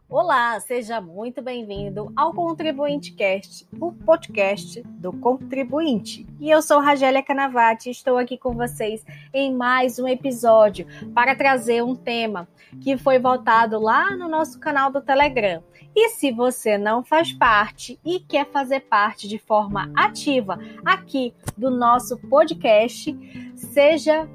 Olá, seja muito bem-vindo ao Contribuinte Cast, o podcast do contribuinte. E eu sou Ragélia Canavati e estou aqui com vocês em mais um episódio para trazer um tema que foi voltado lá no nosso canal do Telegram. E se você não faz parte e quer fazer parte de forma ativa aqui do nosso podcast, seja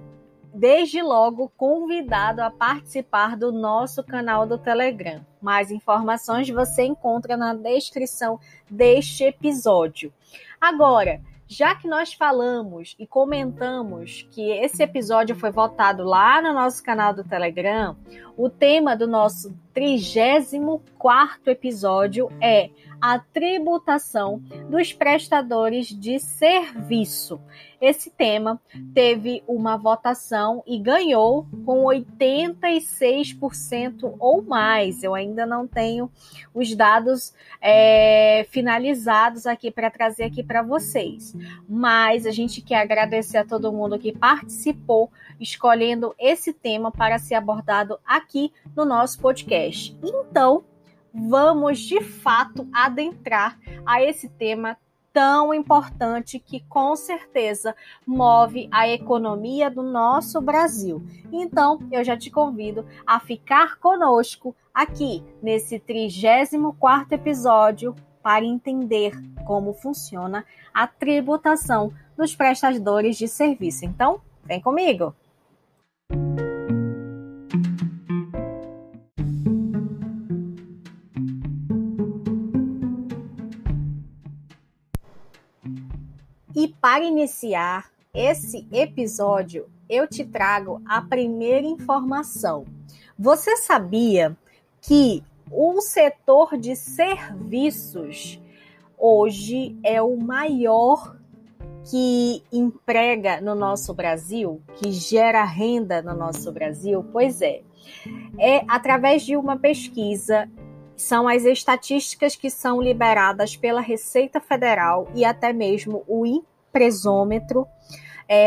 desde logo convidado a participar do nosso canal do Telegram. Mais informações você encontra na descrição deste episódio. Agora, já que nós falamos e comentamos que esse episódio foi votado lá no nosso canal do Telegram, o tema do nosso 34º episódio é a tributação dos prestadores de serviço. Esse tema teve uma votação e ganhou com 86% ou mais. Eu ainda não tenho os dados finalizados aqui para trazer aqui para vocês. Mas a gente quer agradecer a todo mundo que participou, escolhendo esse tema para ser abordado aqui no nosso podcast. Então, vamos de fato adentrar a esse tema tão importante que com certeza move a economia do nosso Brasil. Então, eu já te convido a ficar conosco aqui nesse 34º episódio para entender como funciona a tributação dos prestadores de serviço. Então, vem comigo! E para iniciar esse episódio, eu te trago a primeira informação. Você sabia que o setor de serviços hoje é o maior que emprega no nosso Brasil, que gera renda no nosso Brasil? Pois é através de uma pesquisa. São as estatísticas que são liberadas pela Receita Federal e até mesmo o Impresômetro.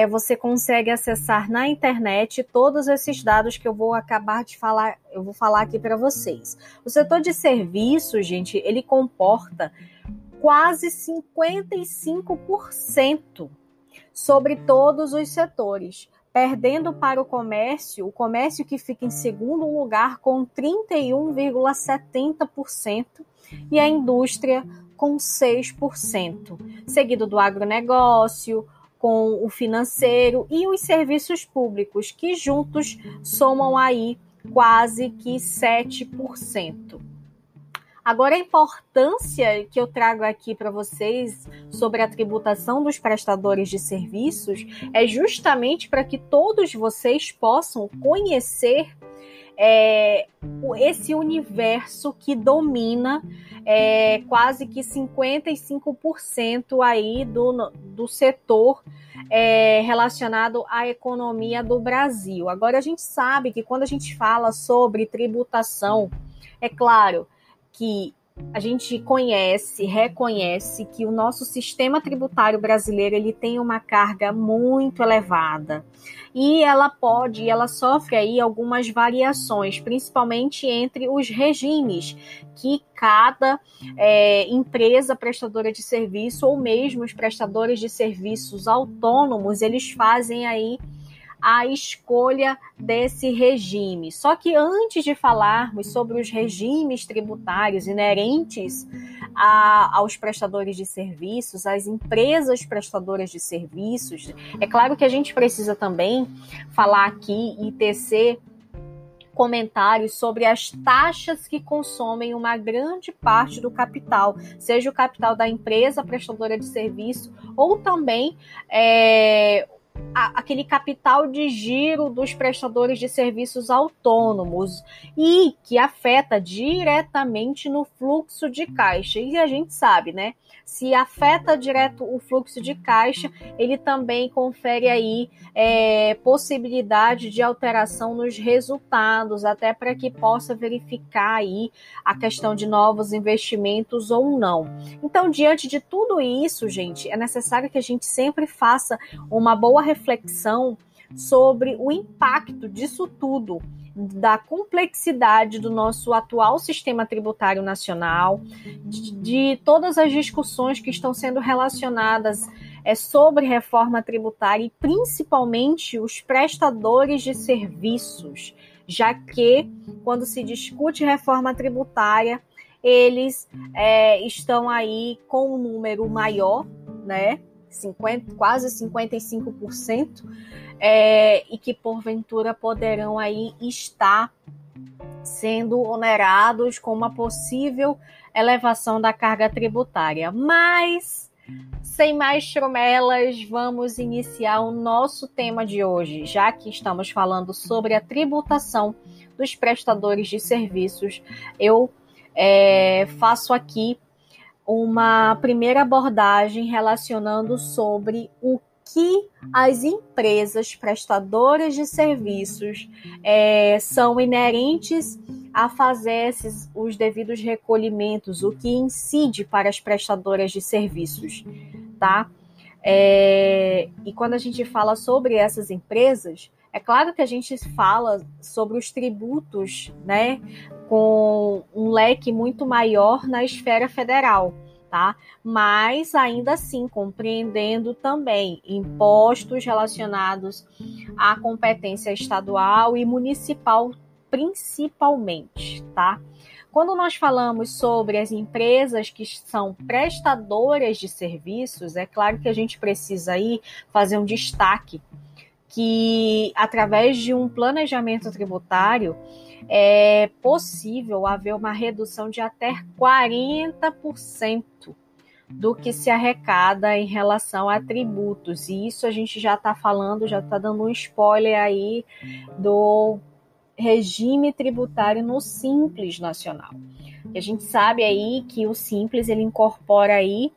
Você consegue acessar na internet todos esses dados que eu vou acabar de falar, eu vou falar aqui para vocês. O setor de serviços, gente, ele comporta quase 55% sobre todos os setores, perdendo para o comércio que fica em segundo lugar com 31,70% e a indústria com 6%, seguido do agronegócio, com o financeiro e os serviços públicos, que juntos somam aí quase que 7%. Agora, a importância que eu trago aqui para vocês sobre a tributação dos prestadores de serviços é justamente para que todos vocês possam conhecer esse universo que domina quase que 55% aí do setor relacionado à economia do Brasil. Agora, a gente sabe que quando a gente fala sobre tributação, é claro que a gente reconhece que o nosso sistema tributário brasileiro ele tem uma carga muito elevada e ela sofre aí algumas variações, principalmente entre os regimes que cada empresa prestadora de serviço ou mesmo os prestadores de serviços autônomos, eles fazem aí a escolha desse regime. Só que antes de falarmos sobre os regimes tributários inerentes aos prestadores de serviços, às empresas prestadoras de serviços, é claro que a gente precisa também falar aqui e tecer comentários sobre as taxas que consomem uma grande parte do capital, seja o capital da empresa prestadora de serviço ou também aquele capital de giro dos prestadores de serviços autônomos e que afeta diretamente no fluxo de caixa. E a gente sabe, né? Se afeta direto o fluxo de caixa, ele também confere aí possibilidade de alteração nos resultados, até para que possa verificar aí a questão de novos investimentos ou não. Então, diante de tudo isso, gente, é necessário que a gente sempre faça uma boa reflexão sobre o impacto disso tudo, da complexidade do nosso atual sistema tributário nacional, de todas as discussões que estão sendo relacionadas sobre reforma tributária e principalmente os prestadores de serviços, já que quando se discute reforma tributária, eles estão aí com um número maior, né? Quase 55%, e que porventura poderão aí estar sendo onerados com uma possível elevação da carga tributária. Mas, sem mais chomelas, vamos iniciar o nosso tema de hoje, já que estamos falando sobre a tributação dos prestadores de serviços. Eu faço aqui uma primeira abordagem relacionando sobre o que as empresas prestadoras de serviços são inerentes a fazer os devidos recolhimentos, o que incide para as prestadoras de serviços, tá? E quando a gente fala sobre essas empresas, é claro que a gente fala sobre os tributos, né, com um leque muito maior na esfera federal, tá? Mas ainda assim compreendendo também impostos relacionados à competência estadual e municipal principalmente, tá? Quando nós falamos sobre as empresas que são prestadoras de serviços, é claro que a gente precisa aí fazer um destaque que, através de um planejamento tributário, é possível haver uma redução de até 40% do que se arrecada em relação a tributos. E isso a gente já está falando, já está dando um spoiler aí do regime tributário no Simples Nacional. E a gente sabe aí que o Simples, ele incorpora aí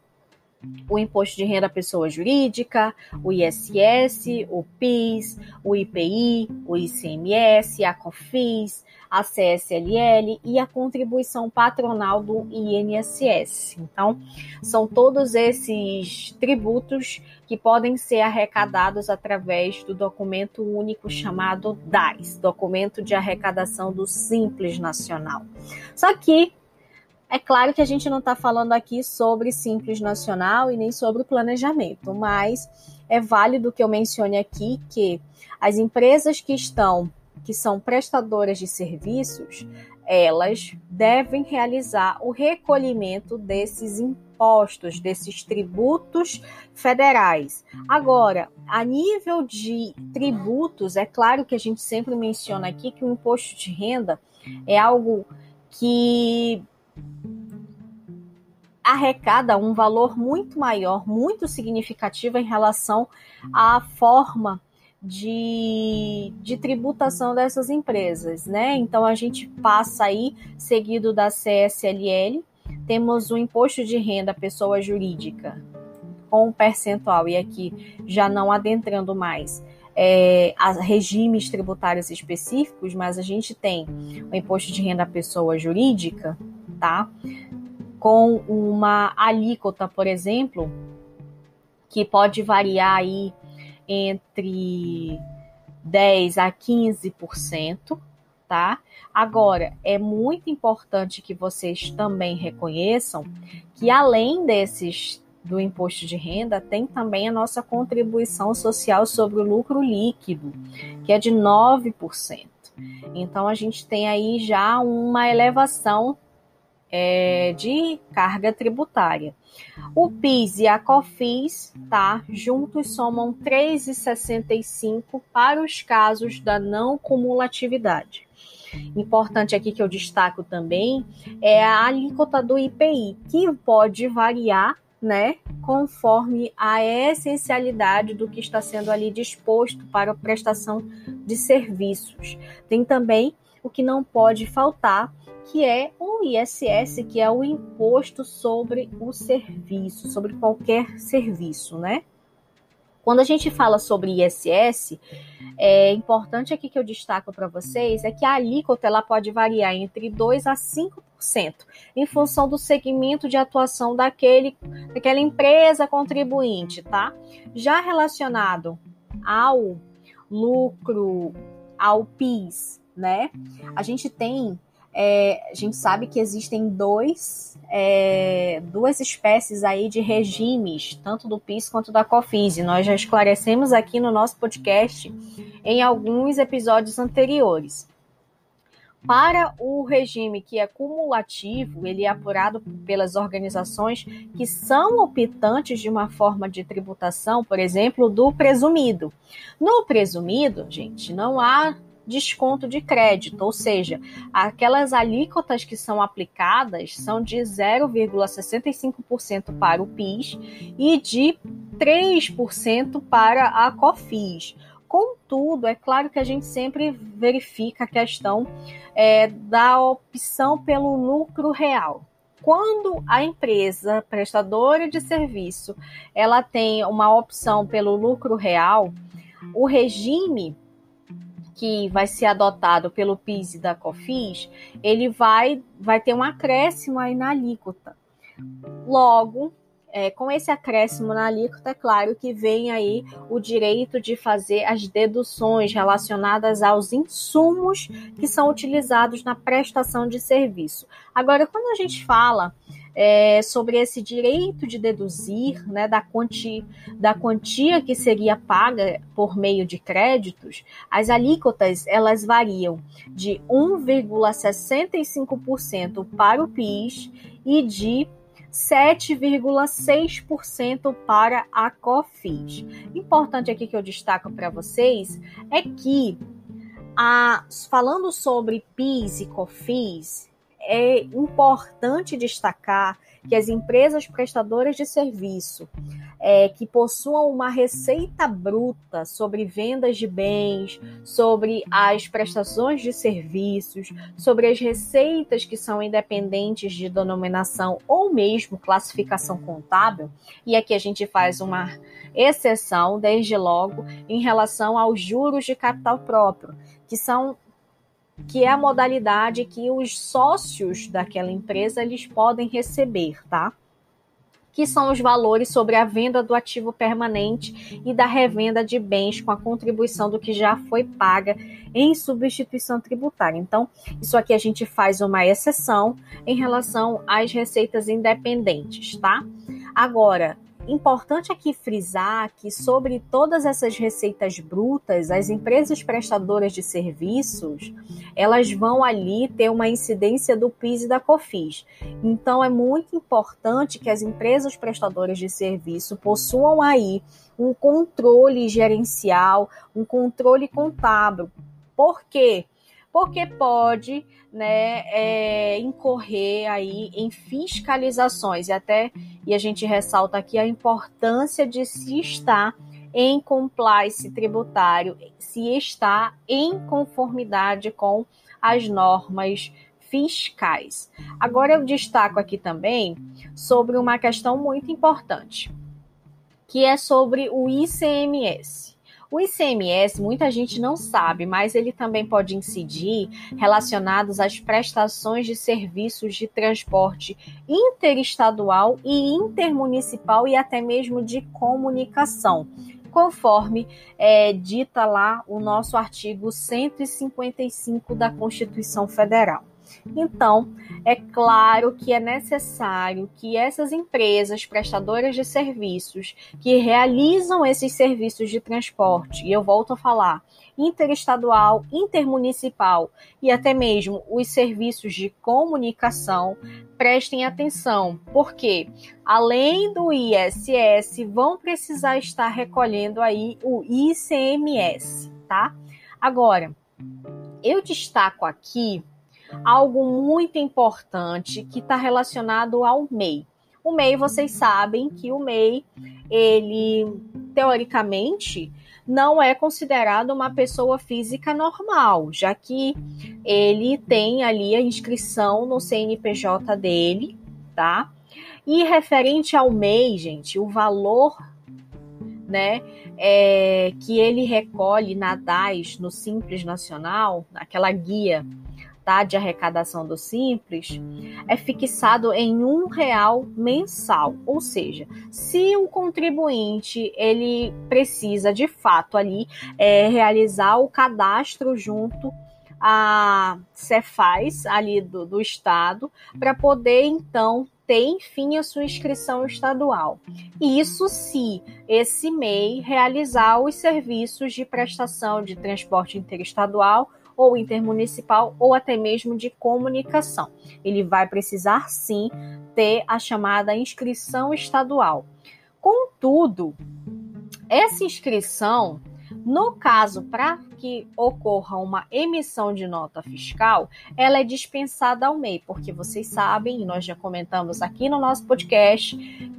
o Imposto de Renda à Pessoa Jurídica, o ISS, o PIS, o IPI, o ICMS, a COFINS, a CSLL e a contribuição patronal do INSS. Então, são todos esses tributos que podem ser arrecadados através do documento único chamado DAS, Documento de Arrecadação do Simples Nacional. Só que é claro que a gente não está falando aqui sobre Simples Nacional e nem sobre planejamento, mas é válido que eu mencione aqui que as empresas que são prestadoras de serviços, elas devem realizar o recolhimento desses impostos, desses tributos federais. Agora, a nível de tributos, é claro que a gente sempre menciona aqui que o imposto de renda é algo que arrecada um valor muito maior, muito significativo em relação à forma de tributação dessas empresas, né? Então, a gente passa aí, seguido da CSLL, temos o imposto de renda à pessoa jurídica com um percentual, e aqui já não adentrando mais a regimes tributários específicos, mas a gente tem o imposto de renda à pessoa jurídica, tá? Com uma alíquota, por exemplo, que pode variar aí entre 10% a 15%, tá? Agora, é muito importante que vocês também reconheçam que, além do imposto de renda, tem também a nossa contribuição social sobre o lucro líquido, que é de 9%. Então, a gente tem aí já uma elevação de carga tributária. O PIS e a COFINS, tá, juntos somam 3,65 para os casos da não cumulatividade. Importante aqui que eu destaco também é a alíquota do IPI, que pode variar, né, conforme a essencialidade do que está sendo ali disposto para a prestação de serviços. Tem também o que não pode faltar, que é o ISS, que é o Imposto sobre o Serviço, sobre qualquer serviço, né? Quando a gente fala sobre ISS, é importante aqui que eu destaco para vocês é que a alíquota ela pode variar entre 2 a 5%, em função do segmento de atuação daquela empresa contribuinte, tá? Já relacionado ao lucro, ao PIS, né? A gente sabe que existem duas espécies aí de regimes, tanto do PIS quanto da COFINS, e nós já esclarecemos aqui no nosso podcast em alguns episódios anteriores. Para o regime que é cumulativo, ele é apurado pelas organizações que são optantes de uma forma de tributação, por exemplo, do presumido. No presumido, gente, não há desconto de crédito, ou seja, aquelas alíquotas que são aplicadas são de 0,65% para o PIS e de 3% para a COFINS. Contudo, é claro que a gente sempre verifica a questão da opção pelo lucro real. Quando a empresa prestadora de serviço ela tem uma opção pelo lucro real, o regime que vai ser adotado pelo PIS e da COFINS, ele vai ter um acréscimo aí na alíquota. Logo, com esse acréscimo na alíquota, é claro que vem aí o direito de fazer as deduções relacionadas aos insumos que são utilizados na prestação de serviço. Agora, quando a gente fala sobre esse direito de deduzir, né, da quantia que seria paga por meio de créditos, as alíquotas elas variam de 1,65% para o PIS e de 7,6% para a COFINS. Importante aqui que eu destaco para vocês é que, falando sobre PIS e COFINS, é importante destacar que as empresas prestadoras de serviço que possuam uma receita bruta sobre vendas de bens, sobre as prestações de serviços, sobre as receitas que são independentes de denominação ou mesmo classificação contábil, e aqui a gente faz uma exceção, desde logo, em relação aos juros de capital próprio, que é a modalidade que os sócios daquela empresa eles podem receber, tá? Que são os valores sobre a venda do ativo permanente e da revenda de bens com a contribuição do que já foi paga em substituição tributária. Então, isso aqui a gente faz uma exceção em relação às receitas independentes, tá? Agora, importante aqui frisar que sobre todas essas receitas brutas, as empresas prestadoras de serviços, elas vão ali ter uma incidência do PIS e da COFINS. Então, é muito importante que as empresas prestadoras de serviço possuam aí um controle gerencial, um contábil. Por quê? Porque pode, né, incorrer aí em fiscalizações e a gente ressalta aqui a importância de se estar em compliance tributário, se está em conformidade com as normas fiscais. Agora eu destaco aqui também sobre uma questão muito importante, que é sobre o ICMS. O ICMS, muita gente não sabe, mas ele também pode incidir relacionados às prestações de serviços de transporte interestadual e intermunicipal e até mesmo de comunicação, conforme dita lá o nosso artigo 155 da Constituição Federal. Então, é claro que é necessário que essas empresas prestadoras de serviços que realizam esses serviços de transporte, e eu volto a falar, interestadual, intermunicipal e até mesmo os serviços de comunicação, prestem atenção, porque além do ISS, vão precisar estar recolhendo aí o ICMS, tá? Agora, eu destaco aqui algo muito importante que está relacionado ao MEI. O MEI, vocês sabem que o MEI, ele, teoricamente, não é considerado uma pessoa física normal, já que ele tem ali a inscrição no CNPJ dele, tá? E referente ao MEI, gente, o valor, né, que ele recolhe na DAS, no Simples Nacional, naquela guia, tá, de arrecadação do Simples, é fixado em R$ 1 mensal. Ou seja, se o contribuinte ele precisa de fato ali realizar o cadastro junto a Cefaz ali do estado para poder então ter enfim a sua inscrição estadual. E isso se esse MEI realizar os serviços de prestação de transporte interestadual ou intermunicipal, ou até mesmo de comunicação. Ele vai precisar, sim, ter a chamada inscrição estadual. Contudo, essa inscrição, no caso, para que ocorra uma emissão de nota fiscal, ela é dispensada ao MEI, porque vocês sabem, e nós já comentamos aqui no nosso podcast,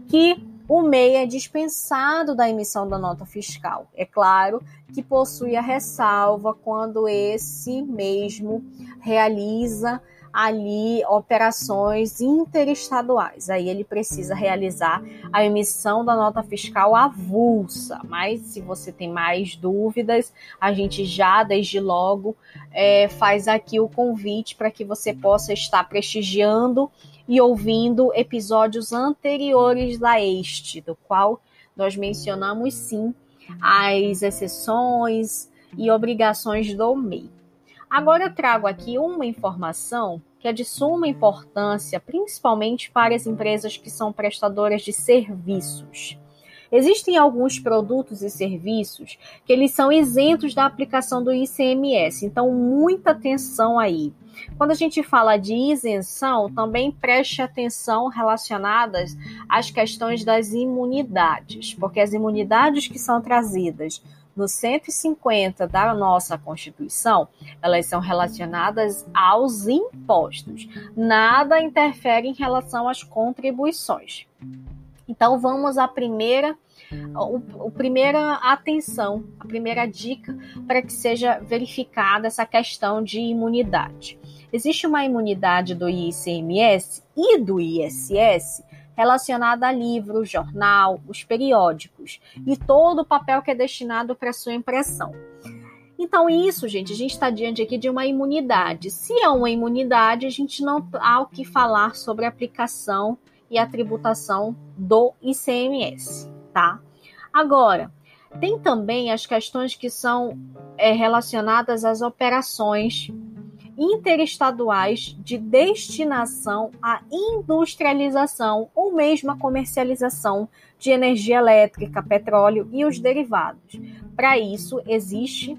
que o MEI é dispensado da emissão da nota fiscal. É claro que possui a ressalva quando esse mesmo realiza ali operações interestaduais. Aí ele precisa realizar a emissão da nota fiscal avulsa. Mas se você tem mais dúvidas, a gente já desde logo faz aqui o convite para que você possa estar prestigiando e ouvindo episódios anteriores a este, do qual nós mencionamos sim as exceções e obrigações do MEI. Agora eu trago aqui uma informação que é de suma importância, principalmente para as empresas que são prestadoras de serviços. Existem alguns produtos e serviços que eles são isentos da aplicação do ICMS, então muita atenção aí. Quando a gente fala de isenção, também preste atenção relacionadas às questões das imunidades, porque as imunidades que são trazidas no 150 da nossa Constituição, elas são relacionadas aos impostos. Nada interfere em relação às contribuições. Então, vamos à primeira atenção, a primeira dica para que seja verificada essa questão de imunidade. Existe uma imunidade do ICMS e do ISS relacionada a livro, jornal, os periódicos e todo o papel que é destinado para sua impressão. Então, isso, gente, a gente está diante aqui de uma imunidade. Se é uma imunidade, a gente não há o que falar sobre a aplicação e a tributação do ICMS, tá? Agora, tem também as questões que são relacionadas às operações interestaduais de destinação à industrialização ou mesmo à comercialização de energia elétrica, petróleo e os derivados. Para isso, existe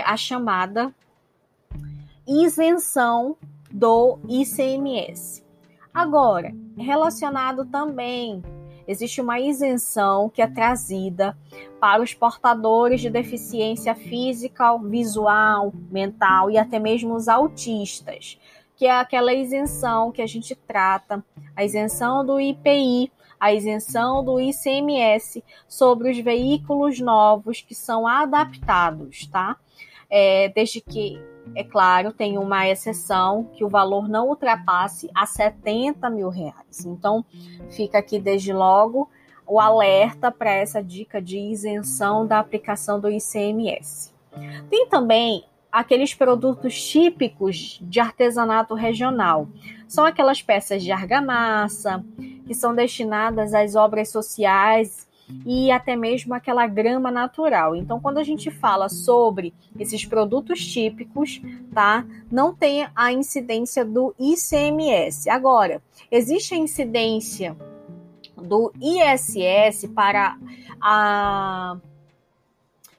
a chamada isenção do ICMS. Agora, relacionado também, existe uma isenção que é trazida para os portadores de deficiência física, visual, mental e até mesmo os autistas, que é aquela isenção que a gente trata, a isenção do IPI, a isenção do ICMS sobre os veículos novos que são adaptados, tá? Desde que, é claro, tem uma exceção que o valor não ultrapasse a R$70 mil. Então, fica aqui desde logo o alerta para essa dica de isenção da aplicação do ICMS. Tem também aqueles produtos típicos de artesanato regional. São aquelas peças de argamassa que são destinadas às obras sociais e até mesmo aquela grama natural. Então, quando a gente fala sobre esses produtos típicos, tá? Não tem a incidência do ICMS. Agora, existe a incidência do ISS para a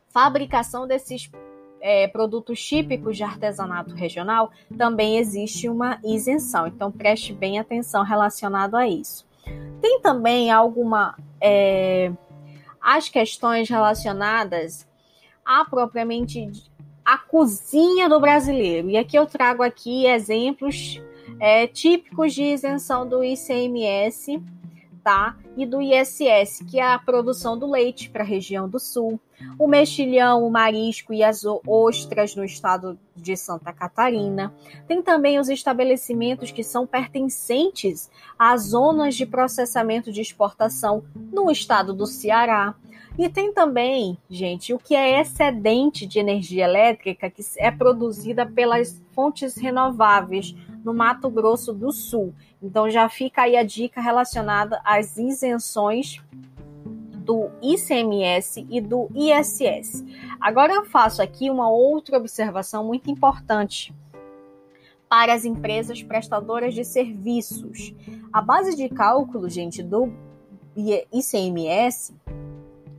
fabricação desses produtos típicos de artesanato regional, também existe uma isenção. Então, preste bem atenção relacionado a isso. Tem também as questões relacionadas a propriamente a cozinha do brasileiro. E aqui eu trago aqui exemplos típicos de isenção do ICMS, tá? E do ISS, que é a produção do leite para a região do sul, o mexilhão, o marisco e as ostras no estado de Santa Catarina. Tem também os estabelecimentos que são pertencentes às zonas de processamento de exportação no estado do Ceará. E tem também, gente, o que é excedente de energia elétrica, que é produzida pelas fontes renováveis no Mato Grosso do Sul. Então já fica aí a dica relacionada às isenções do ICMS e do ISS. Agora eu faço aqui uma outra observação muito importante para as empresas prestadoras de serviços. A base de cálculo, gente, do ICMS,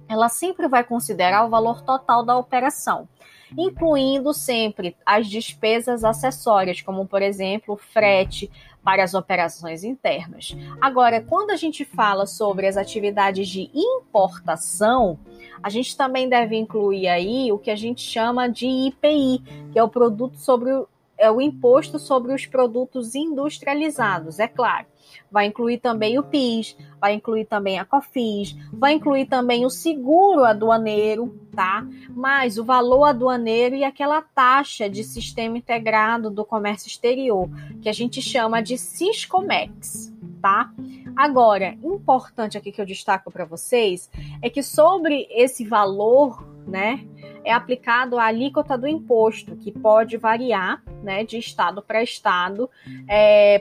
ela sempre vai considerar o valor total da operação, incluindo sempre as despesas acessórias, como, por exemplo, frete para as operações internas. Agora, quando a gente fala sobre as atividades de importação, a gente também deve incluir aí o que a gente chama de IPI, que é o produto sobre o imposto sobre os produtos industrializados, é claro. Vai incluir também o PIS, vai incluir também a COFINS, vai incluir também o seguro aduaneiro, tá? Mais o valor aduaneiro e aquela taxa de sistema integrado do comércio exterior, que a gente chama de Siscomex, tá? Agora, importante aqui que eu destaco para vocês é que sobre esse valor, né, é aplicado a alíquota do imposto, que pode variar, né, de estado para estado,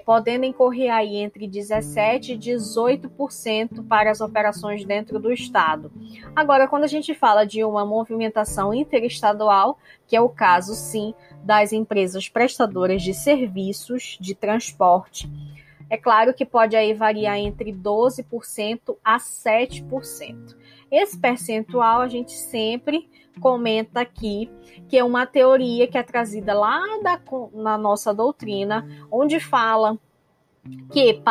podendo incorrer aí entre 17% e 18% para as operações dentro do estado. Agora, quando a gente fala de uma movimentação interestadual, que é o caso, sim, das empresas prestadoras de serviços de transporte, é claro que pode aí variar entre 12% a 7%. Esse percentual a gente sempre comenta aqui que é uma teoria que é trazida lá na nossa doutrina, onde fala que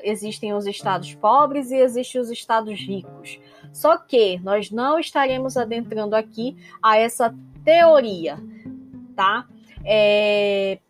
existem os estados pobres e existem os estados ricos. Só que nós não estaremos adentrando aqui a essa teoria, tá?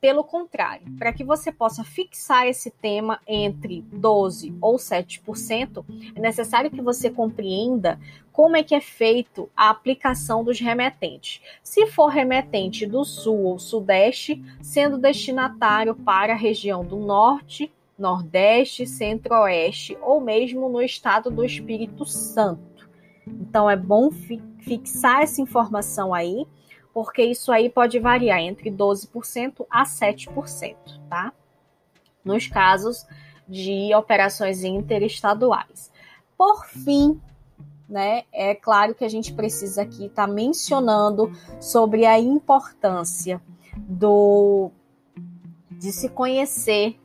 Pelo contrário, para que você possa fixar esse tema entre 12% ou 7%, é necessário que você compreenda como é que é feito a aplicação dos remetentes. Se for remetente do sul ou sudeste, sendo destinatário para a região do norte, nordeste, centro-oeste ou mesmo no estado do Espírito Santo. Então é bom fixar essa informação aí, porque isso aí pode variar entre 12% a 7%, tá? Nos casos de operações interestaduais. Por fim, né, é claro que a gente precisa aqui estar mencionando sobre a importância de se conhecer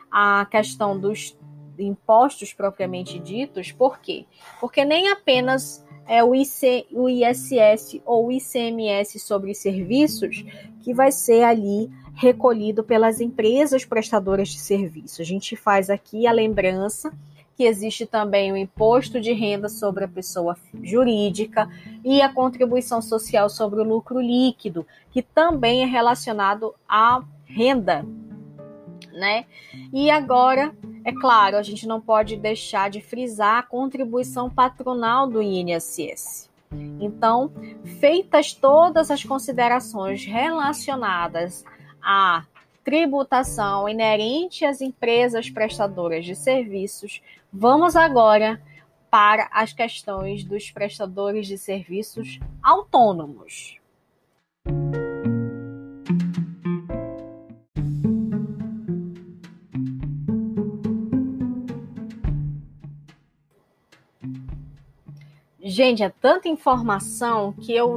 a questão dos impostos propriamente ditos. Por quê? Porque nem apenas o ISS ou o ICMS sobre serviços que vai ser ali recolhido pelas empresas prestadoras de serviço. A gente faz aqui a lembrança que existe também o imposto de renda sobre a pessoa jurídica e a contribuição social sobre o lucro líquido, que também é relacionado à renda, né? E agora, é claro, a gente não pode deixar de frisar a contribuição patronal do INSS. Então, feitas todas as considerações relacionadas à tributação inerente às empresas prestadoras de serviços, vamos agora para as questões dos prestadores de serviços autônomos. Gente, é tanta informação que eu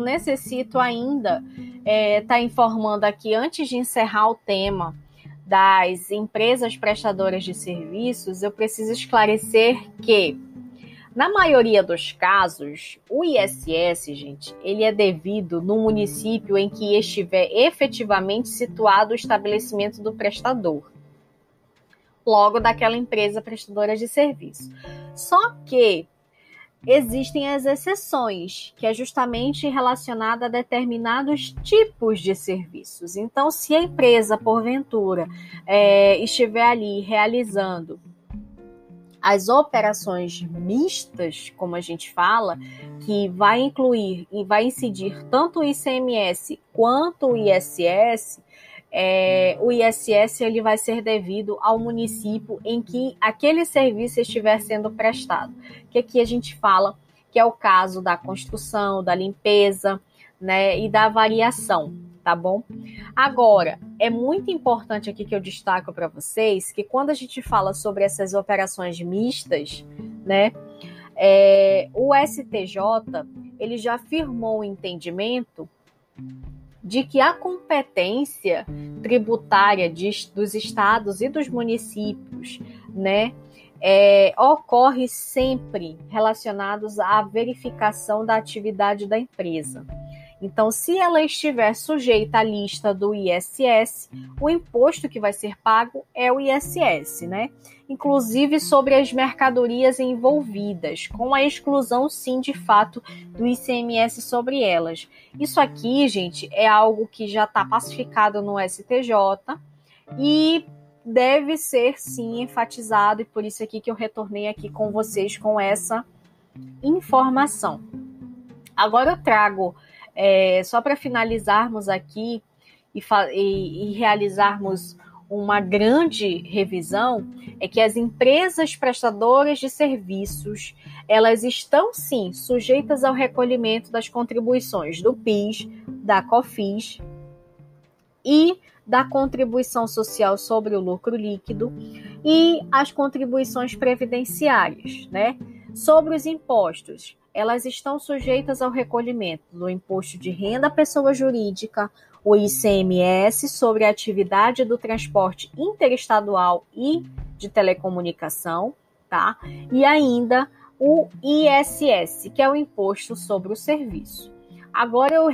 necessito ainda estar informando aqui, antes de encerrar o tema das empresas prestadoras de serviços, eu preciso esclarecer que, na maioria dos casos, o ISS, gente, ele é devido no município em que estiver efetivamente situado o estabelecimento do prestador, logo daquela empresa prestadora de serviço. Só que existem as exceções, que é justamente relacionada a determinados tipos de serviços. Então, se a empresa, porventura, estiver ali realizando as operações mistas, como a gente fala, que vai incluir e vai incidir tanto o ICMS quanto o ISS, o ISS ele vai ser devido ao município em que aquele serviço estiver sendo prestado. Que aqui a gente fala que é o caso da construção, da limpeza, né, e da variação, tá bom? Agora, é muito importante aqui que eu destaco para vocês que quando a gente fala sobre essas operações mistas, né, o STJ ele já firmou o entendimento de que a competência tributária dos estados e dos municípios, né, ocorre sempre relacionados à verificação da atividade da empresa. Então, se ela estiver sujeita à lista do ISS, o imposto que vai ser pago é o ISS, né? Inclusive sobre as mercadorias envolvidas, com a exclusão, sim, de fato, do ICMS sobre elas. Isso aqui, gente, é algo que já está pacificado no STJ e deve ser, sim, enfatizado, e por isso aqui que eu retornei aqui com vocês com essa informação. Agora eu trago, só para finalizarmos aqui e realizarmos uma grande revisão, é que as empresas prestadoras de serviços, elas estão sim sujeitas ao recolhimento das contribuições do PIS, da COFINS e da contribuição social sobre o lucro líquido e as contribuições previdenciárias, né? Sobre os impostos, elas estão sujeitas ao recolhimento do imposto de renda à pessoa jurídica, o ICMS sobre a atividade do transporte interestadual e de telecomunicação, tá? E ainda o ISS, que é o imposto sobre o serviço. Agora eu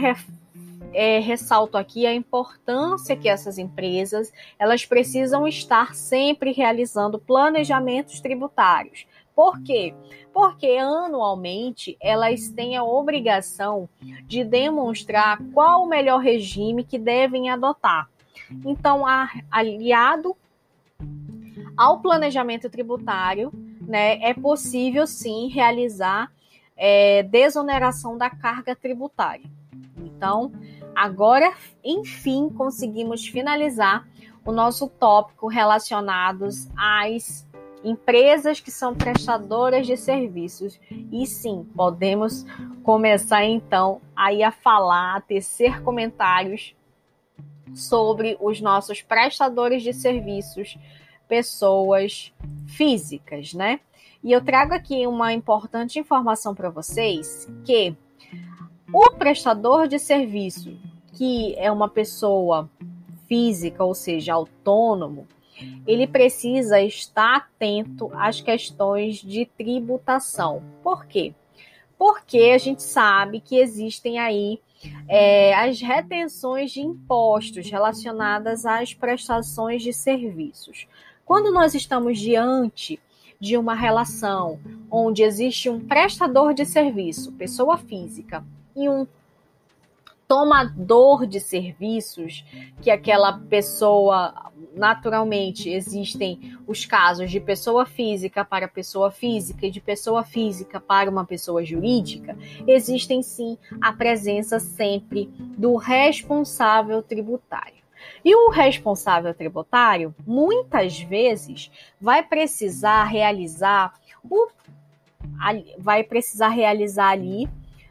ressalto aqui a importância que essas empresas elas precisam estar sempre realizando planejamentos tributários. Por quê? Porque anualmente elas têm a obrigação de demonstrar qual o melhor regime que devem adotar. Então, aliado ao planejamento tributário, né, é possível sim realizar desoneração da carga tributária. Então, agora, enfim, conseguimos finalizar o nosso tópico relacionados às empresas que são prestadoras de serviços. E sim, podemos começar então aí a falar, a tecer comentários sobre os nossos prestadores de serviços, pessoas físicas, né? E eu trago aqui uma importante informação para vocês, que o prestador de serviço, que é uma pessoa física, ou seja, autônomo, ele precisa estar atento às questões de tributação. Por quê? Porque a gente sabe que existem aí as retenções de impostos relacionadas às prestações de serviços. Quando nós estamos diante de uma relação onde existe um prestador de serviço, pessoa física, e um tomador de serviços, que aquela pessoa, naturalmente, existem os casos de pessoa física para pessoa física e de pessoa física para uma pessoa jurídica, existem sim a presença sempre do responsável tributário. E o responsável tributário, muitas vezes, vai precisar realizar ali,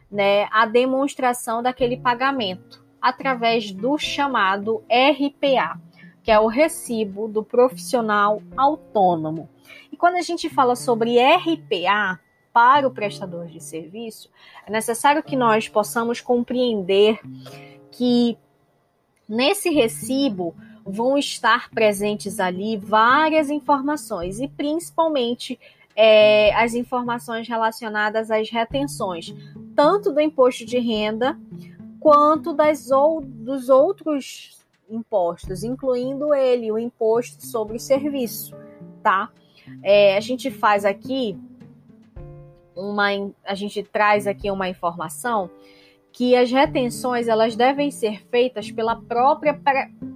né, a demonstração daquele pagamento através do chamado RPA, que é o recibo do profissional autônomo. E quando a gente fala sobre RPA para o prestador de serviço, é necessário que nós possamos compreender que nesse recibo vão estar presentes ali várias informações e principalmente as informações relacionadas às retenções, tanto do imposto de renda quanto dos outros impostos, incluindo o imposto sobre o serviço, tá? A gente faz aqui a gente traz aqui uma informação que as retenções elas devem ser feitas pela própria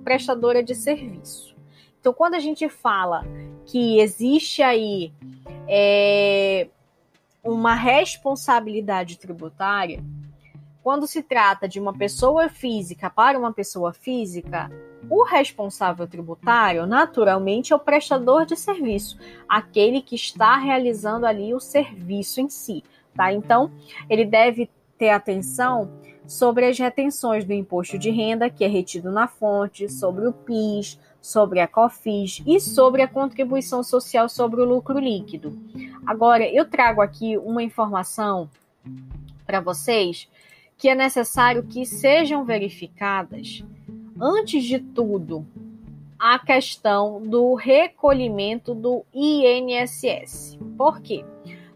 prestadora de serviço. Então, quando a gente fala que existe aí uma responsabilidade tributária, quando se trata de uma pessoa física para uma pessoa física, o responsável tributário, naturalmente, é o prestador de serviço, aquele que está realizando ali o serviço em si, tá? Então, ele deve ter atenção sobre as retenções do imposto de renda, que é retido na fonte, sobre o PIS, sobre a COFINS e sobre a contribuição social sobre o lucro líquido. Agora, eu trago aqui uma informação para vocês que é necessário que sejam verificadas, antes de tudo, a questão do recolhimento do INSS. Por quê?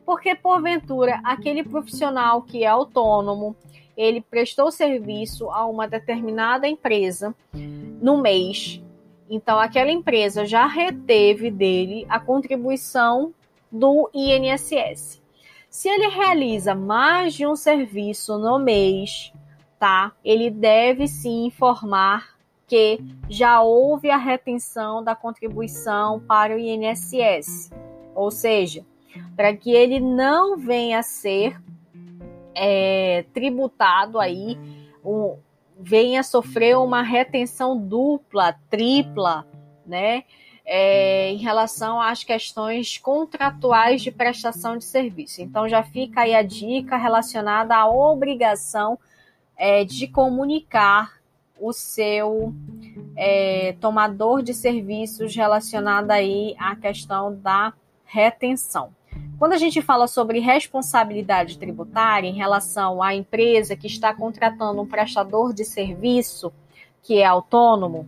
Porque, porventura, aquele profissional que é autônomo, ele prestou serviço a uma determinada empresa no mês, então aquela empresa já reteve dele a contribuição do INSS. Se ele realiza mais de um serviço no mês, tá? Ele deve sim informar que já houve a retenção da contribuição para o INSS. Ou seja, para que ele não venha a ser tributado aí, venha a sofrer uma retenção dupla, tripla, né? Em relação às questões contratuais de prestação de serviço. Então, já fica aí a dica relacionada à obrigação de comunicar o seu tomador de serviços relacionado aí à questão da retenção. Quando a gente fala sobre responsabilidade tributária em relação à empresa que está contratando um prestador de serviço que é autônomo,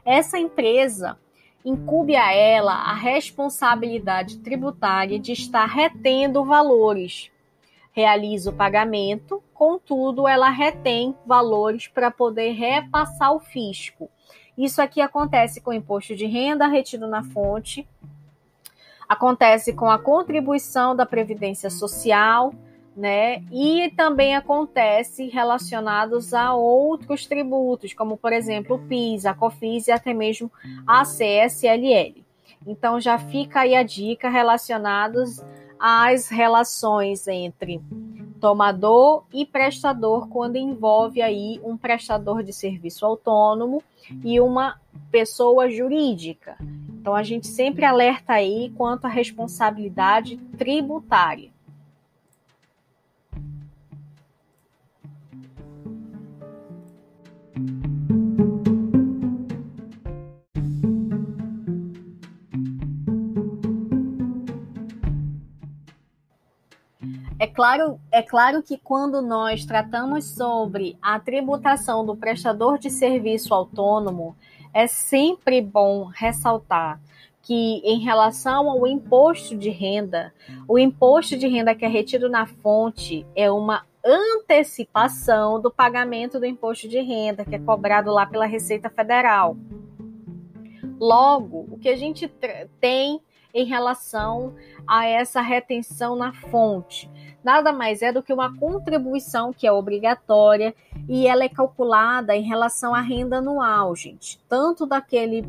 essa empresa incumbe a ela a responsabilidade tributária de estar retendo valores. Realiza o pagamento, contudo, ela retém valores para poder repassar ao fisco. Isso aqui acontece com o imposto de renda retido na fonte, acontece com a contribuição da Previdência Social, né? E também acontece relacionados a outros tributos, como, por exemplo, o PIS, a COFINS e até mesmo a CSLL. Então, já fica aí a dica relacionados às relações entre tomador e prestador, quando envolve aí um prestador de serviço autônomo e uma pessoa jurídica. Então, a gente sempre alerta aí quanto à responsabilidade tributária. É claro que quando nós tratamos sobre a tributação do prestador de serviço autônomo, é sempre bom ressaltar que em relação ao imposto de renda, o imposto de renda que é retido na fonte é uma antecipação do pagamento do imposto de renda que é cobrado lá pela Receita Federal. Logo, o que a gente tem em relação a essa retenção na fonte nada mais é do que uma contribuição que é obrigatória e ela é calculada em relação à renda anual, gente. Tanto daquele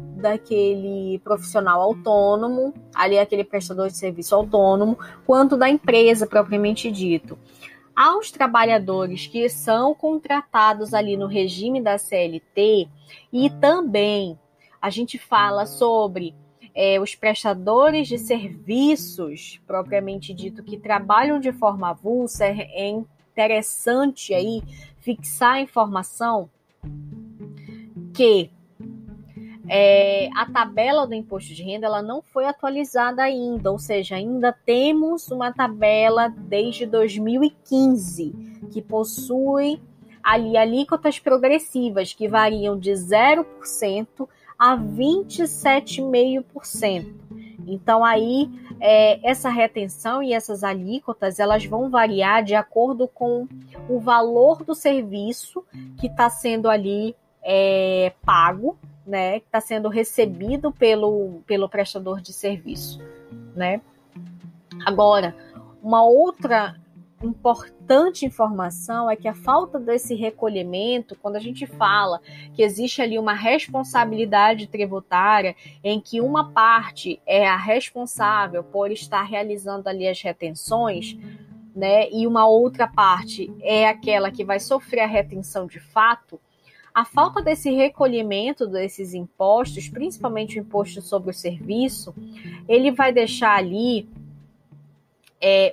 profissional autônomo, ali aquele prestador de serviço autônomo, quanto da empresa propriamente dito. Aos trabalhadores que são contratados ali no regime da CLT e também a gente fala sobre os prestadores de serviços, propriamente dito, que trabalham de forma avulsa, é interessante aí fixar a informação que a tabela do imposto de renda ela não foi atualizada ainda, ou seja, ainda temos uma tabela desde 2015 que possui ali alíquotas progressivas que variam de 0% a 27,5%. Então, aí, essa retenção e essas alíquotas, elas vão variar de acordo com o valor do serviço que está sendo ali pago, né? Que está sendo recebido pelo prestador de serviço, né? Agora, Uma outra importante informação é que a falta desse recolhimento, quando a gente fala que existe ali uma responsabilidade tributária em que uma parte é a responsável por estar realizando ali as retenções, né, e uma outra parte é aquela que vai sofrer a retenção de fato, a falta desse recolhimento desses impostos, principalmente o imposto sobre o serviço, ele vai deixar ali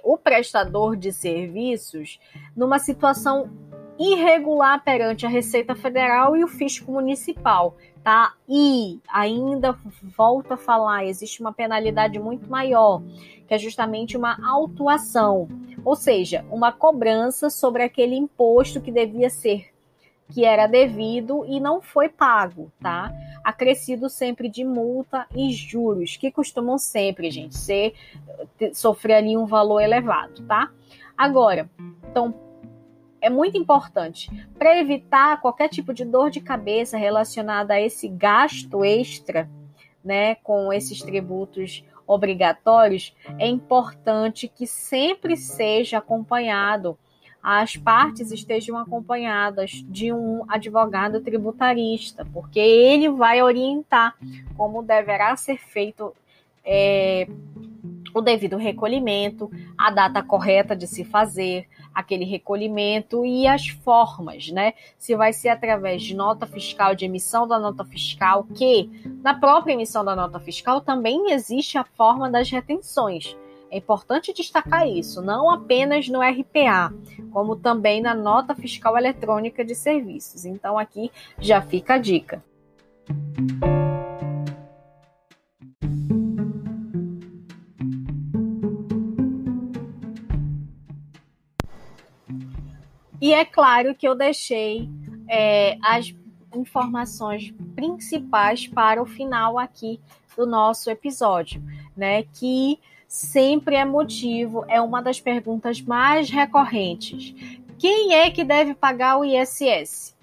o prestador de serviços numa situação irregular perante a Receita Federal e o fisco municipal, tá? E ainda volto a falar, existe uma penalidade muito maior, que é justamente uma autuação, ou seja, uma cobrança sobre aquele imposto que era devido e não foi pago, tá? Acrescido sempre de multa e juros, que costumam sempre, gente, sofrer ali um valor elevado, tá? Agora, então, é muito importante, para evitar qualquer tipo de dor de cabeça relacionada a esse gasto extra, né, com esses tributos obrigatórios, é importante que sempre seja acompanhado, as partes estejam acompanhadas de um advogado tributarista, porque ele vai orientar como deverá ser feito o devido recolhimento, a data correta de se fazer aquele recolhimento e as formas, né? Se vai ser através de nota fiscal, de emissão da nota fiscal, que na própria emissão da nota fiscal também existe a forma das retenções. É importante destacar isso, não apenas no RPA, como também na nota fiscal eletrônica de serviços. Então aqui já fica a dica. E é claro que eu deixei as informações principais para o final aqui do nosso episódio, né? Que sempre é uma das perguntas mais recorrentes. Quem é que deve pagar o ISS?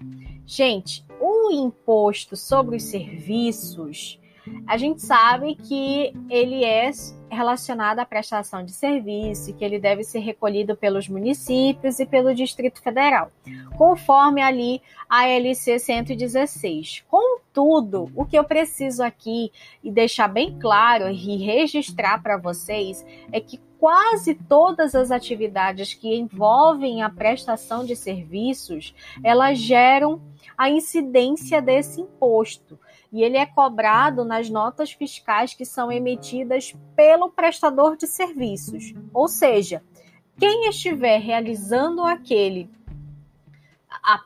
Gente, o imposto sobre os serviços, a gente sabe que ele é relacionado à prestação de serviço, que ele deve ser recolhido pelos municípios e pelo Distrito Federal, conforme ali a LC 116. Contudo, o que eu preciso aqui e deixar bem claro e registrar para vocês é que quase todas as atividades que envolvem a prestação de serviços, elas geram a incidência desse imposto. E ele é cobrado nas notas fiscais que são emitidas pelo prestador de serviços. Ou seja, quem estiver realizando a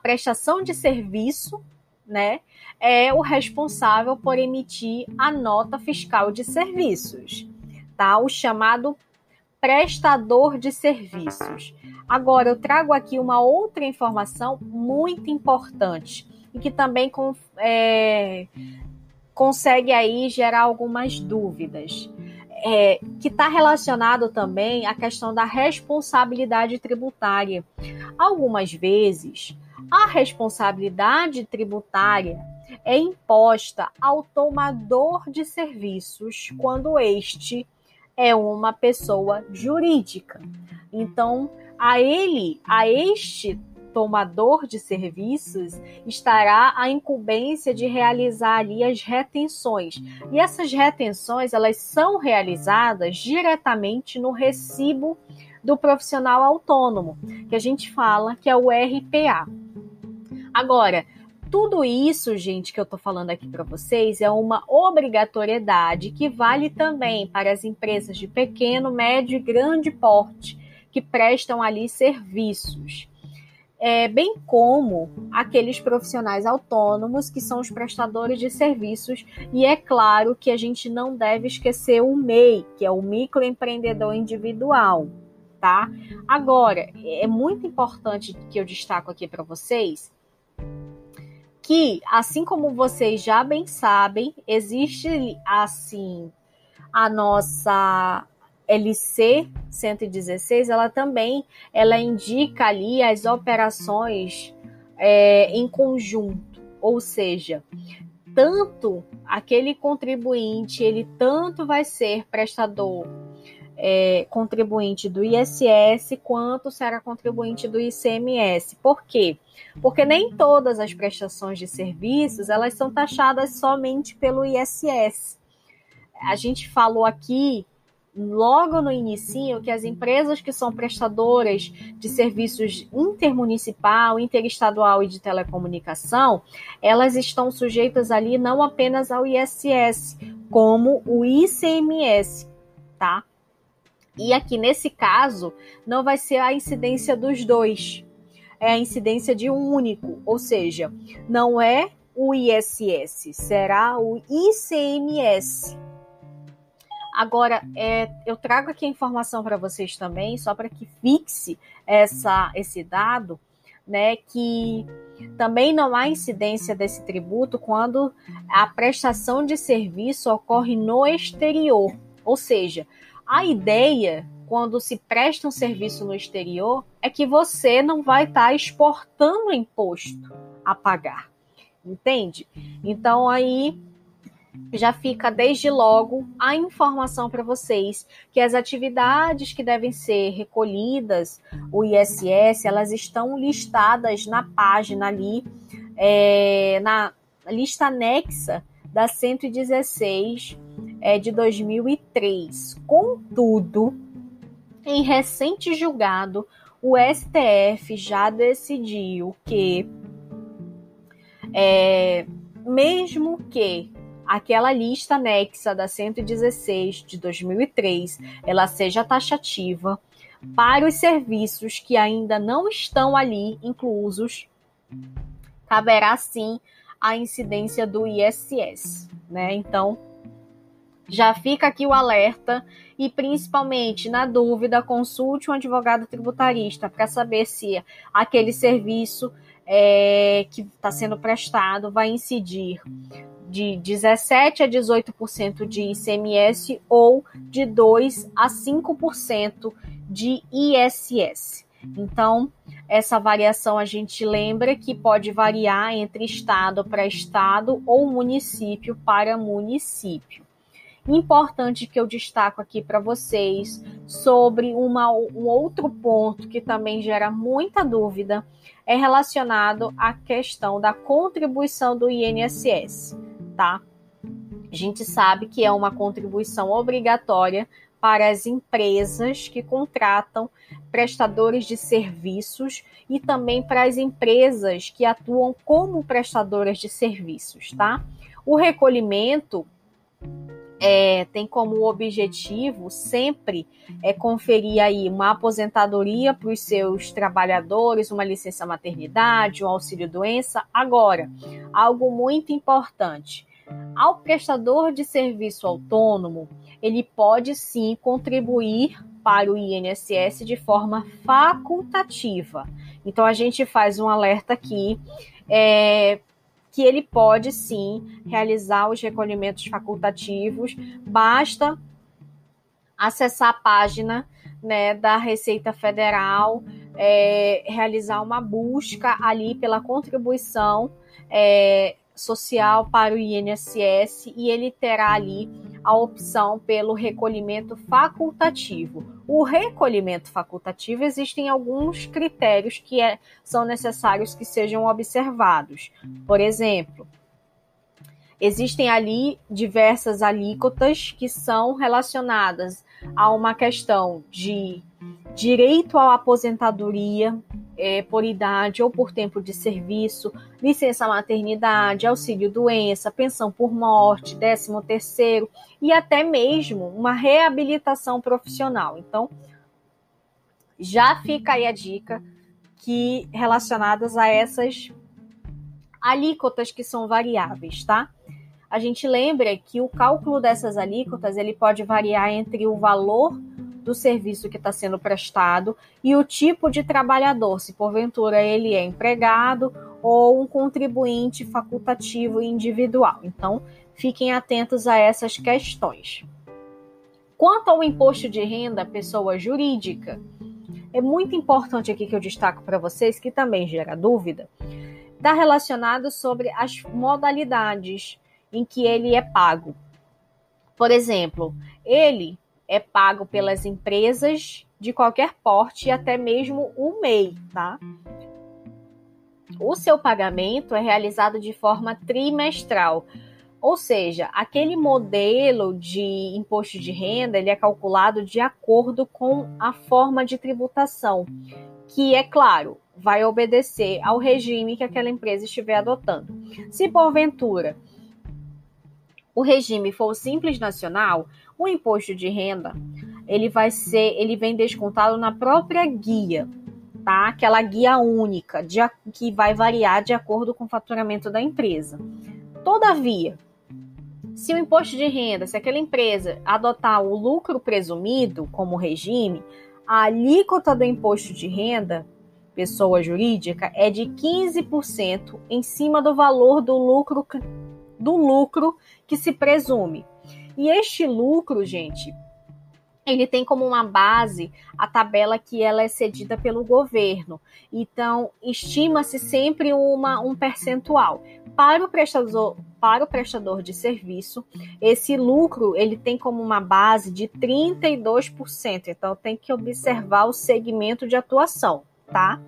prestação de serviço, né, é o responsável por emitir a nota fiscal de serviços, tá? O chamado prestador de serviços. Agora, eu trago aqui uma outra informação muito importante e que também consegue aí gerar algumas dúvidas, que está relacionado também à questão da responsabilidade tributária. Algumas vezes, a responsabilidade tributária é imposta ao tomador de serviços quando este é uma pessoa jurídica. Então, a este tomador de serviços estará a incumbência de realizar ali as retenções. E essas retenções, elas são realizadas diretamente no recibo do profissional autônomo, que a gente fala que é o RPA. Agora, tudo isso, gente, que eu estou falando aqui para vocês é uma obrigatoriedade que vale também para as empresas de pequeno, médio e grande porte que prestam ali serviços. Bem como aqueles profissionais autônomos que são os prestadores de serviços, e é claro que a gente não deve esquecer o MEI, que é o microempreendedor individual, tá? Agora, é muito importante que eu destaco aqui para vocês que, assim como vocês já bem sabem, existe assim a nossa LC 116, ela indica ali as operações em conjunto, ou seja, tanto aquele contribuinte, ele tanto vai ser prestador contribuinte do ISS, quanto será contribuinte do ICMS. Por quê? Porque nem todas as prestações de serviços, elas são taxadas somente pelo ISS. A gente falou aqui, logo no inicinho, que as empresas que são prestadoras de serviços intermunicipal, interestadual e de telecomunicação, elas estão sujeitas ali não apenas ao ISS, como o ICMS, tá? E aqui, nesse caso, não vai ser a incidência dos dois, é a incidência de um único, ou seja, não é o ISS, será o ICMS. Agora, eu trago aqui a informação para vocês também, só para que fixe esse dado, né, que também não há incidência desse tributo quando a prestação de serviço ocorre no exterior. Ou seja, a ideia, quando se presta um serviço no exterior, é que você não vai estar exportando imposto a pagar. Entende? Então, aí já fica desde logo a informação para vocês que as atividades que devem ser recolhidas, o ISS, elas estão listadas na página ali, na lista anexa da 116 de 2003. Contudo, em recente julgado, o STF já decidiu que, mesmo que aquela lista anexa da 116 de 2003, ela seja taxativa para os serviços que ainda não estão ali inclusos, caberá sim a incidência do ISS, né? Então, já fica aqui o alerta e, principalmente, na dúvida, consulte um advogado tributarista para saber se aquele serviço que está sendo prestado vai incidir de 17% a 18% de ICMS ou de 2% a 5% de ISS. Então, essa variação a gente lembra que pode variar entre estado para estado ou município para município. Importante que eu destaco aqui para vocês sobre um outro ponto que também gera muita dúvida, é relacionado à questão da contribuição do INSS. Tá? A gente sabe que é uma contribuição obrigatória para as empresas que contratam prestadores de serviços e também para as empresas que atuam como prestadoras de serviços, tá? O recolhimento tem como objetivo sempre conferir aí uma aposentadoria para os seus trabalhadores, uma licença maternidade, um auxílio-doença. Agora, algo muito importante, ao prestador de serviço autônomo, ele pode sim contribuir para o INSS de forma facultativa. Então, a gente faz um alerta aqui, que ele pode sim realizar os recolhimentos facultativos, basta acessar a página, né, da Receita Federal, realizar uma busca ali pela contribuição social para o INSS e ele terá ali a opção pelo recolhimento facultativo. O recolhimento facultativo, existem alguns critérios que são necessários que sejam observados. Por exemplo, existem ali diversas alíquotas que são relacionadas a uma questão de direito à aposentadoria por idade ou por tempo de serviço, licença maternidade, auxílio-doença, pensão por morte, 13º e até mesmo uma reabilitação profissional. Então, já fica aí a dica que relacionadas a essas alíquotas que são variáveis, tá? A gente lembra que o cálculo dessas alíquotas ele pode variar entre o valor do serviço que está sendo prestado e o tipo de trabalhador, se porventura ele é empregado ou um contribuinte facultativo e individual. Então, fiquem atentos a essas questões. Quanto ao imposto de renda pessoa jurídica, é muito importante aqui que eu destaco para vocês, que também gera dúvida, está relacionado sobre as modalidades em que ele é pago. Por exemplo, ele é pago pelas empresas de qualquer porte e até mesmo o MEI, tá? O seu pagamento é realizado de forma trimestral, ou seja, aquele modelo de imposto de renda, ele é calculado de acordo com a forma de tributação, que, é claro, vai obedecer ao regime que aquela empresa estiver adotando. Se, porventura, o regime for o Simples Nacional, o imposto de renda, ele vem descontado na própria guia, tá? Aquela guia única, que vai variar de acordo com o faturamento da empresa. Todavia, se o imposto de renda, se aquela empresa adotar o lucro presumido como regime, a alíquota do imposto de renda, pessoa jurídica, é de 15% em cima do valor do lucro que se presume. E este lucro, gente, ele tem como uma base a tabela que ela é cedida pelo governo. Então, estima-se sempre um percentual. Para o prestador de serviço, esse lucro ele tem como uma base de 32%. Então, tem que observar o segmento de atuação, tá?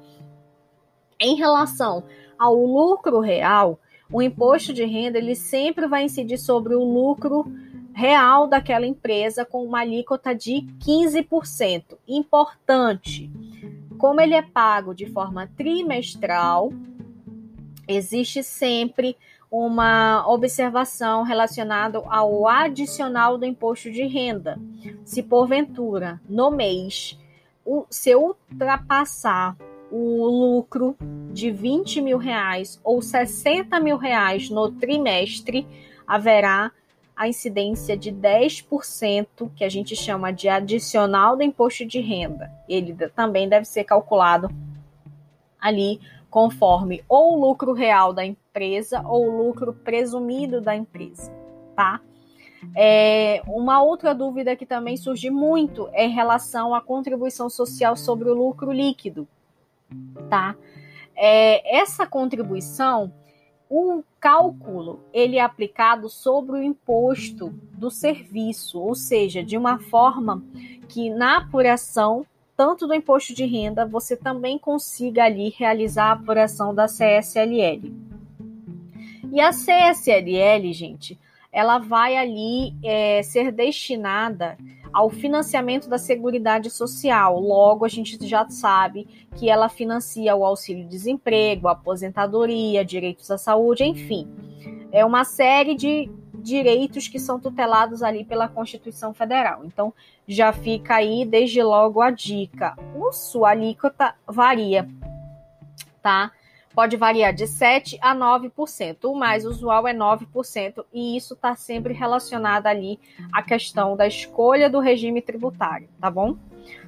Em relação ao lucro real, o imposto de renda ele sempre vai incidir sobre o lucro real daquela empresa com uma alíquota de 15%. Importante, como ele é pago de forma trimestral, existe sempre uma observação relacionada ao adicional do imposto de renda. Se porventura, no mês, se ultrapassar o lucro de R$20 mil ou R$60 mil no trimestre, haverá a incidência de 10%, que a gente chama de adicional do imposto de renda. Ele também deve ser calculado ali conforme ou o lucro real da empresa ou o lucro presumido da empresa, tá? Uma outra dúvida que também surge muito é em relação à contribuição social sobre o lucro líquido, tá? Essa contribuição, o cálculo, ele é aplicado sobre o imposto do serviço, ou seja, de uma forma que na apuração, tanto do imposto de renda, você também consiga ali realizar a apuração da CSLL. E a CSLL, gente, ela vai ali ser destinada ao financiamento da Seguridade Social. Logo, a gente já sabe que ela financia o auxílio-desemprego, a aposentadoria, direitos à saúde, enfim. É uma série de direitos que são tutelados ali pela Constituição Federal. Então, já fica aí, desde logo, a dica. Sua alíquota varia, tá? Pode variar de 7% a 9%. O mais usual é 9%, e isso está sempre relacionado ali à questão da escolha do regime tributário, tá bom?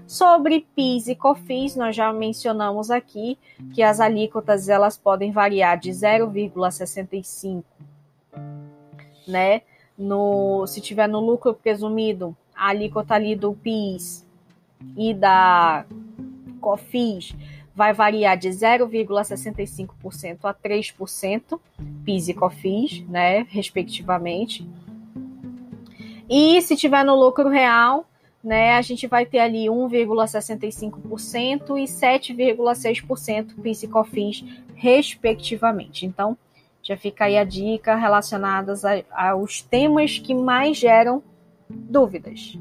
Sobre PIS e COFINS, nós já mencionamos aqui que as alíquotas elas podem variar de 0,65%, né? Se tiver no lucro presumido, a alíquota ali do PIS e da COFINS vai variar de 0,65% a 3%, PIS e COFINS, né, respectivamente. E se tiver no lucro real, né, a gente vai ter ali 1,65% e 7,6% PIS e COFINS, respectivamente. Então, já fica aí a dica relacionada aos temas que mais geram dúvidas.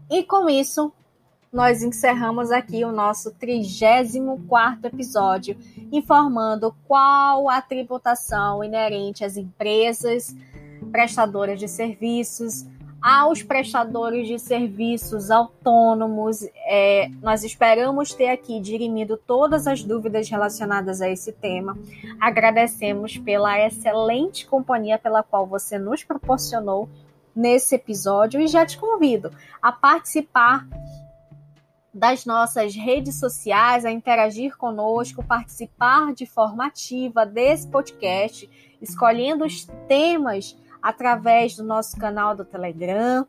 E com isso, nós encerramos aqui o nosso 34º episódio, informando qual a tributação inerente às empresas prestadoras de serviços, aos prestadores de serviços autônomos. Nós esperamos ter aqui dirimido todas as dúvidas relacionadas a esse tema. Agradecemos pela excelente companhia pela qual você nos proporcionou nesse episódio e já te convido a participar das nossas redes sociais, a interagir conosco, participar de forma ativa desse podcast, escolhendo os temas através do nosso canal do Telegram.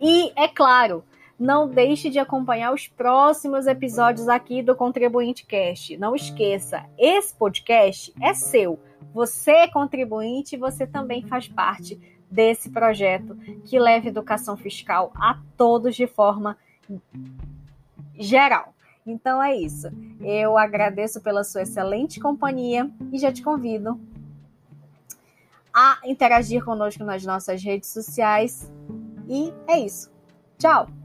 E, é claro, Não deixe de acompanhar os próximos episódios aqui do Contribuinte Cast. Não esqueça, esse podcast é seu. Você é contribuinte e você também faz parte desse projeto que leva educação fiscal a todos de forma geral. Então é isso. Eu agradeço pela sua excelente companhia e já te convido a interagir conosco nas nossas redes sociais. E é isso. Tchau!